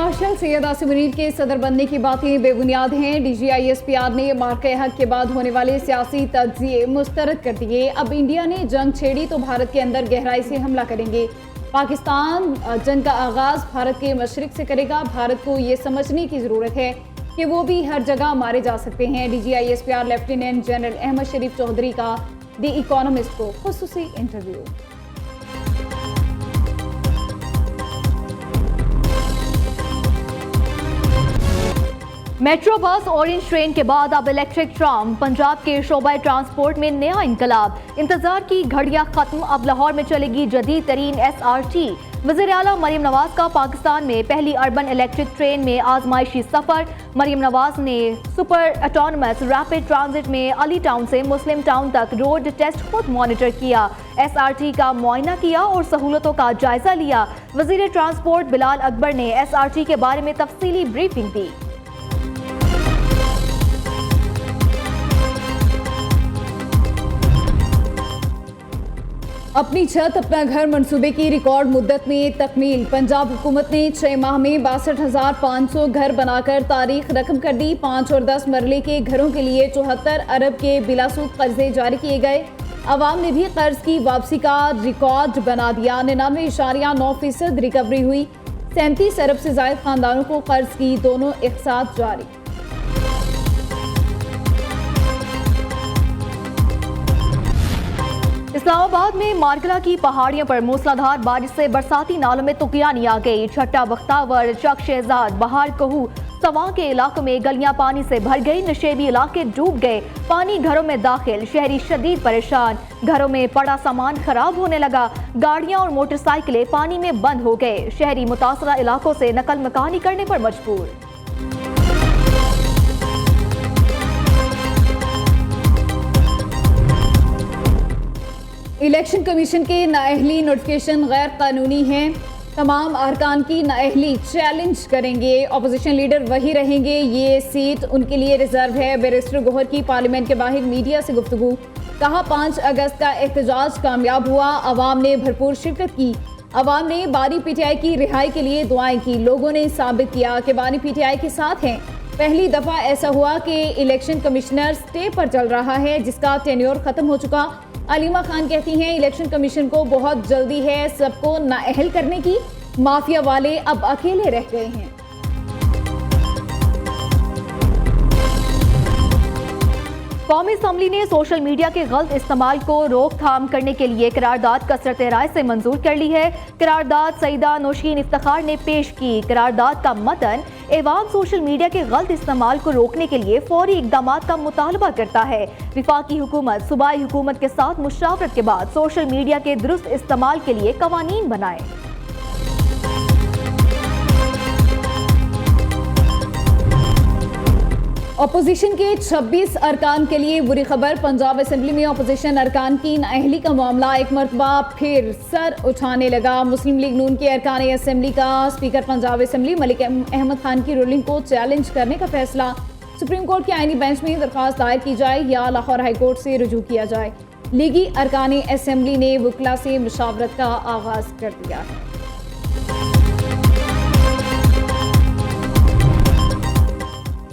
Martial Syed Asim Munir के सदर बनने की बातें बेबुनियाद हैं। DGISPR ने मार्के हक के बाद होने वाले सियासी तज्जिए मुस्तरद कर दिए। अब इंडिया ने जंग छेड़ी तो भारत के अंदर गहराई से हमला करेंगे। पाकिस्तान जंग का आगाज भारत के मशरिक से करेगा। भारत को ये समझने की ज़रूरत है कि वो भी हर जगह मारे जा सकते हैं। DGISPR lieutenant general Ahmed Sharif Chaudhry का द इकोनॉमिस्ट को खुसूसी interview. Metro bus orange train के बाद अब इलेक्ट्रिक ट्राम, पंजाब के शोबा ट्रांसपोर्ट में नया इनकलाब। इंतजार की घड़ियां खत्म, अब लाहौर में चलेगी जदीद तरीन SRT। वज़ीर आला मरीम नवाज का पाकिस्तान में पहली अर्बन इलेक्ट्रिक ट्रेन में आजमाइशी सफर। मरीम नवाज ने सुपर ऑटोनमस रैपिड ट्रांजिट में अली टाउन से मुस्लिम टाउन तक रोड टेस्ट खुद मॉनिटर किया, SRT का मुआयना किया और सहूलतों का जायजा लिया। वज़ीर ट्रांसपोर्ट बिलाल अकबर ने SRT के बारे में तफसीली ब्रीफिंग दी। अपनी छत अपना घर मंसूबे की रिकॉर्ड मुद्दत में तकमील। पंजाब हुकूमत ने 6 माह में 62,500 घर बनाकर तारीख रकम कर दी। 5 और 10 मरले के घरों के लिए 74 अरब के बिलासूद कर्जे जारी किए गए। अवाम ने भी कर्ज की वापसी का रिकॉर्ड बना दिया। 99.9% रिकवरी हुई। 37 अरब से ज्यादा खानदानों को कर्ज की दोनों एक साथ जारी। इस्लामाबाद में मारकला की पहाड़ियों पर मूसलाधार बारिश से बरसाती नालों में तुकियानी आ गई। छट्टा बख्तावर, चक शहजाद, बहार कहू, सवा के इलाकों में गलियां पानी से भर गई। नशेबी इलाके डूब गए, पानी घरों में दाखिल, शहरी शदीद परेशान। घरों में पड़ा सामान खराब होने लगा, गाड़ियां और मोटरसाइकिलें पानी में बंद हो गए। शहरी मुतासरा इलाकों से नकल मकानी करने पर मजबूर। इलेक्शन कमीशन के नाअहली नोटिफिकेशन गैर कानूनी हैं। तमाम अरकान की नाअहली चैलेंज करेंगे। अपोजिशन लीडर वही रहेंगे, ये सीट उनके लिए रिजर्व है। बैरिस्टर गौहर की पार्लियामेंट के बाहर मीडिया से गुफ्तगू। कहा 5 अगस्त का एहतजाज कामयाब हुआ, अवाम ने भरपूर शिरकत की। अवाम ने बानी PTI की रिहाई के लिए दुआएं की। लोगों ने साबित किया कि बानी PTI के साथ हैं। पहली दफ़ा ऐसा हुआ कि इलेक्शन कमिश्नर स्टे पर चल रहा है जिसका टेन्योर ख़त्म हो चुका। अलीमा खान कहती हैं इलेक्शन कमीशन को बहुत जल्दी है सबको नाअहल करने की। माफिया वाले अब अकेले रह गए हैं। कौमी असम्बली ने सोशल मीडिया के गलत इस्तेमाल को रोकथाम करने के लिए करारदाद कसरत राय से मंजूर कर ली है। करारदाद सईदा नौशीन इफ्तिखार ने पेश की। करारदाद का मतन एवाम सोशल मीडिया के गलत इस्तेमाल को रोकने के लिए फौरी इकदाम का मुतालबा करता है। विफाकी हुकूमत सूबाई हुकूमत के साथ मुशावरत के बाद सोशल मीडिया के दुरुस्त इस्तेमाल के लिए कवानीन बनाए। अपोजिशन के 26 अरकान के लिए बुरी खबर। पंजाब असेंबली में अपोजिशन अरकान की नाअहली का मामला एक मरतबा फिर सर उठाने लगा। मुस्लिम लीग नून के अरकान असेंबली का स्पीकर पंजाब असेंबली मलिक अहमद खान की रूलिंग को चैलेंज करने का फैसला। सुप्रीम कोर्ट के आईनी बेंच में दरख्वास्त दायर की जाए या लाहौर हाई कोर्ट से रुजू किया जाए। लीगी अरकान असेंबली ने वकला से मुशावरत का आगाज कर दिया है।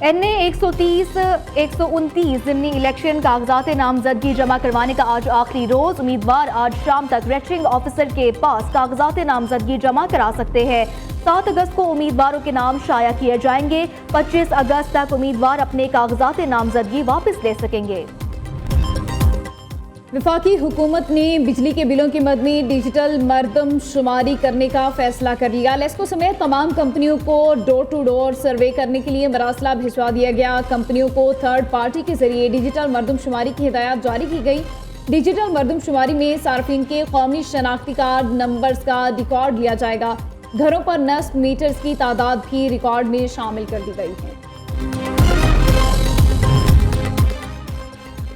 NA 130 129 ज़िमनी इलेक्शन कागजात नामजदगी जमा करवाने का आज आखिरी रोज। उम्मीदवार आज शाम तक रिटर्निंग ऑफिसर के पास कागजात नामजदगी जमा करा सकते हैं। 7 अगस्त को उम्मीदवारों के नाम शाया किए जाएंगे। 25 अगस्त तक उम्मीदवार अपने कागजात नामजदगी वापस ले सकेंगे। वफाकी हुकूमत ने बिजली के बिलों की मद में डिजिटल मरदमशुमारी करने का फैसला कर लिया। लेस्को समेत तमाम कंपनियों को डोर टू डोर सर्वे करने के लिए मरासला भिजवा दिया गया। कंपनियों को थर्ड पार्टी के जरिए डिजिटल मरदमशुमारी की हिदायत जारी की गई। डिजिटल मरदमशुमारी में सार्फिन के कौमी शनाख्ती कार्ड नंबर्स का रिकॉर्ड लिया जाएगा। घरों पर नस्ब मीटर्स की तादाद भी रिकॉर्ड में शामिल कर दी गई है।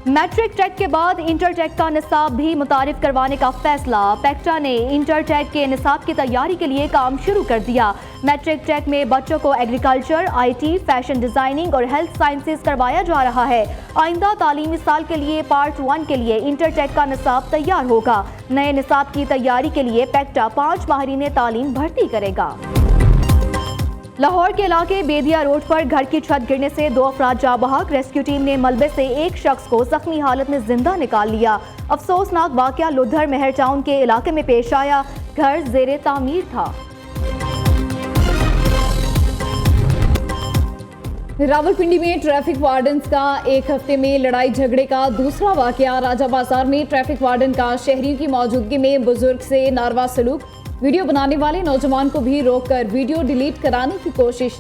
मैट्रिक टेक के बाद इंटर टेक का निसाब भी मुतारिफ करवाने का फैसला। पेक्टा ने इंटर टेक के निसाब की तैयारी के लिए काम शुरू कर दिया। मैट्रिक टेक में बच्चों को एग्रीकल्चर, IT, फैशन डिजाइनिंग और हेल्थ साइंसेज करवाया जा रहा है। आइंदा तालीमी साल के लिए पार्ट 1 के लिए इंटर टेक का निसाब तैयार होगा। नए निसाब की तैयारी के लिए पेक्टा 5 माहिरीन तालीम भर्ती करेगा। लाहौर के इलाके बेदिया रोड पर घर की छत गिरने से 2 अफराद जाँ बहक। रेस्क्यू टीम ने मलबे से एक शख्स को जख्मी हालत में जिंदा निकाल लिया। अफसोसनाक वाकया लुधर मेहर टाउन के इलाके में पेश आया। घर जेरे तामीर था। रावलपिंडी में ट्रैफिक वार्डन्स का एक हफ्ते में लड़ाई झगड़े का दूसरा वाकया। राजा बाजार में ट्रैफिक वार्डन का शहरियों की मौजूदगी में बुजुर्ग से नारवा सलूक। वीडियो बनाने वाले नौजवान को भी रोककर वीडियो डिलीट कराने की कोशिश।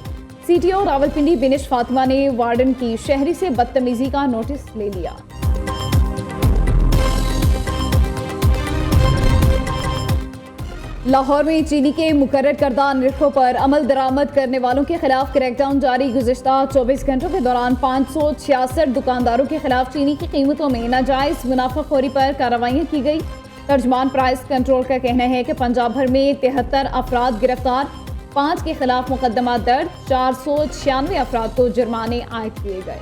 सीटीओ रावलपिंडी बिनिश फातिमा ने वार्डन की शहरी से बदतमीजी का नोटिस ले लिया। लाहौर में चीनी के मुकर्रर करदा निर्खों पर अमल दरामद करने वालों के खिलाफ क्रैकडाउन जारी। गुज़िश्ता 24 घंटों के दौरान 566 दुकानदारों के खिलाफ चीनी की कीमतों में नाजायज मुनाफाखोरी पर कार्रवाइयाँ की गई। तर्जमान प्राइस कंट्रोल का कहना है कि पंजाब भर में 73 अफराद गिरफ्तार, 5 के खिलाफ मुकदमा दर्ज, 496 अफराद को जुर्माने आयद किए गए।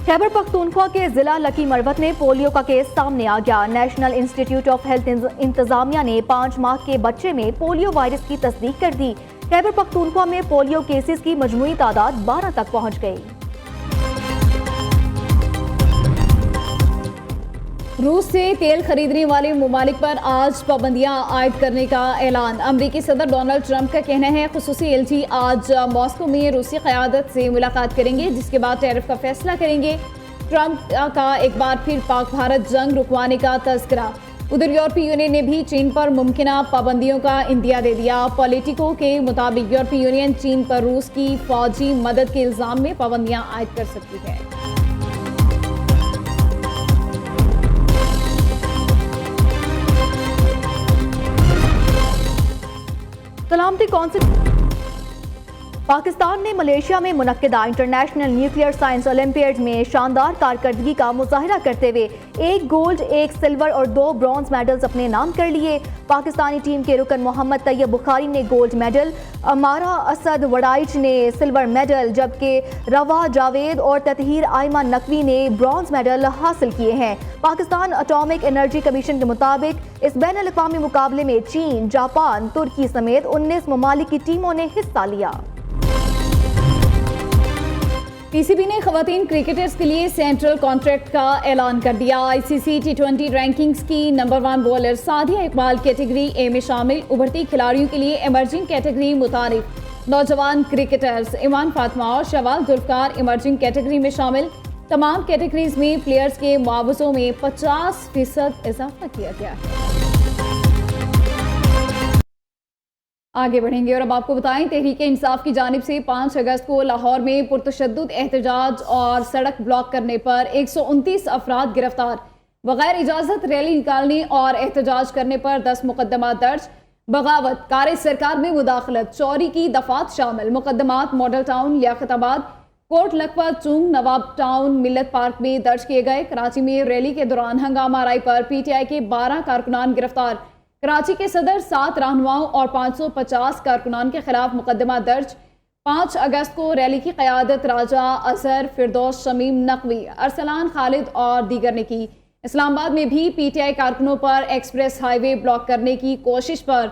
खैबर पख्तूनख्वा के जिला लकी मरवत में पोलियो का केस सामने आ गया। नेशनल इंस्टीट्यूट ऑफ हेल्थ इंतजामिया ने 5 माह के बच्चे में पोलियो वायरस की तस्दीक कर दी। खैबर पख्तूनख्वा में पोलियो केसेस की मजमूई तादाद 12 तक पहुंच गई। रूस से तेल खरीदने वाले ममालिक पर आज पाबंदियां आयद करने का ऐलान। अमरीकी सदर डोनाल्ड ट्रंप का कहना है खुसूसी एलची आज मॉस्को में रूसी क़यादत से मुलाकात करेंगे, जिसके बाद टैरिफ का फैसला करेंगे। ट्रंप का एक बार फिर पाक भारत जंग रुकवाने का तज़किरा। उधर यूरोपीय यूनियन ने भी चीन पर मुमकिना पाबंदियों का इंदिया दे दिया। पॉलिटिको के मुताबिक यूरोपीय यूनियन चीन पर रूस की फौजी मदद के इल्ज़ाम में पाबंदियां आयद कर सकती है। सलामती कौंसिल पाकिस्तान ने मलेशिया में मुनक्किदा इंटरनेशनल न्यूक्लियर साइंस ओलंपियाड में शानदार कारकर्दगी का मुजाहिरा करते हुए 1 गोल्ड, 1 सिल्वर और 2 ब्रॉन्ज मेडल्स अपने नाम कर लिए। पाकिस्तानी टीम के रुकन मोहम्मद तैयब बुखारी ने गोल्ड मेडल, अमारा असद वडाइच ने सिल्वर मेडल, जबकि रवा जावेद और ततहीर आयमा नकवी ने ब्रॉन्ज मेडल हासिल किए हैं। पाकिस्तान एटॉमिक एनर्जी कमीशन के मुताबिक इस बैनुल अक़वामी मुकाबले में चीन, जापान, तुर्की समेत 19 ममालिक की टीमों ने हिस्सा लिया। पीसीबी ने खवातीन क्रिकेटर्स के लिए सेंट्रल कॉन्ट्रैक्ट का ऐलान कर दिया। आईसीसी T20 रैंकिंग्स की number 1 bowler Sadia Iqbal category A में शामिल। उभरती खिलाड़ियों के लिए इमर्जिंग कैटेगरी मुतारिफ। नौजवान क्रिकेटर्स इमान फातिमा और शवाल जुल्फकार इमर्जिंग कैटेगरी में शामिल। तमाम कैटेगरीज में प्लेयर्स के मुआवजों में 50% इजाफा किया गया है। आगे बढ़ेंगे और अब आपको बताएं, तहरीक इंसाफ की जानिब से 5 अगस्त को लाहौर में पुरतशद्दुद एहतजाज और सड़क ब्लॉक करने पर 129 अफराद गिरफ्तार। बगैर इजाज़त रैली निकालने और एहतजाज करने पर 10 मुकदमा दर्ज। बगावत, कार सरकार में मुदाखलत, चोरी की दफात शामिल मुकदमात model town, Liaquatabad, Kot Lakhpat, Chung, Nawab town, Millat park में दर्ज किए गए। कराची में रैली के दौरान हंगामा आराई पर पीटीआई के 12 कारकुनान गिरफ्तार। कराची के सदर, 7 रहनुमाओं और 550 कारकुनान के खिलाफ मुकदमा दर्ज। 5 अगस्त को रैली की क़यादत राजा असर, फिरदौस, शमीम नकवी, अरसलान खालिद और दीगर ने की। इस्लामाबाद में भी पीटीआई कारकुनों पर एक्सप्रेस हाईवे ब्लॉक करने की कोशिश पर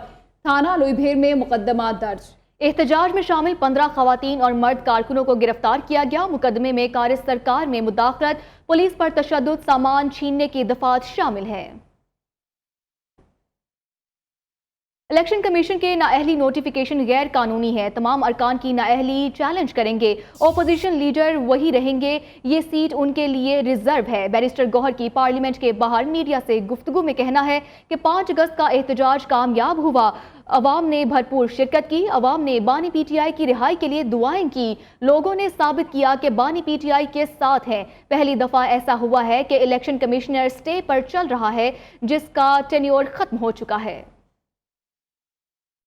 थाना लोईभेर में मुकदमा दर्ज। एहतजाज में शामिल 15 खवातीन और मर्द कारकुनों को गिरफ्तार किया गया। मुकदमे में कार सरकार में मुदाखलत, पुलिस पर तशद्दुद, सामान छीनने की दफात शामिल है। इलेक्शन कमीशन के नाअहली नोटिफिकेशन गैर कानूनी है। तमाम अरकान की नाअहली चैलेंज करेंगे। ओपोजिशन लीडर वही रहेंगे। ये सीट उनके लिए रिजर्व है। बैरिस्टर गौहर की पार्लियामेंट के बाहर मीडिया से गुफ्तगू में कहना है कि 5 अगस्त का एहतजाज कामयाब हुआ। अवाम ने भरपूर शिरकत की। अवाम ने बानी पीटीआई की रिहाई के लिए दुआएं की। लोगों ने साबित किया कि बानी पीटीआई के साथ हैं। पहली दफा ऐसा हुआ है कि इलेक्शन कमिश्नर स्टे पर चल रहा है, जिसका टेन्योर खत्म हो चुका है।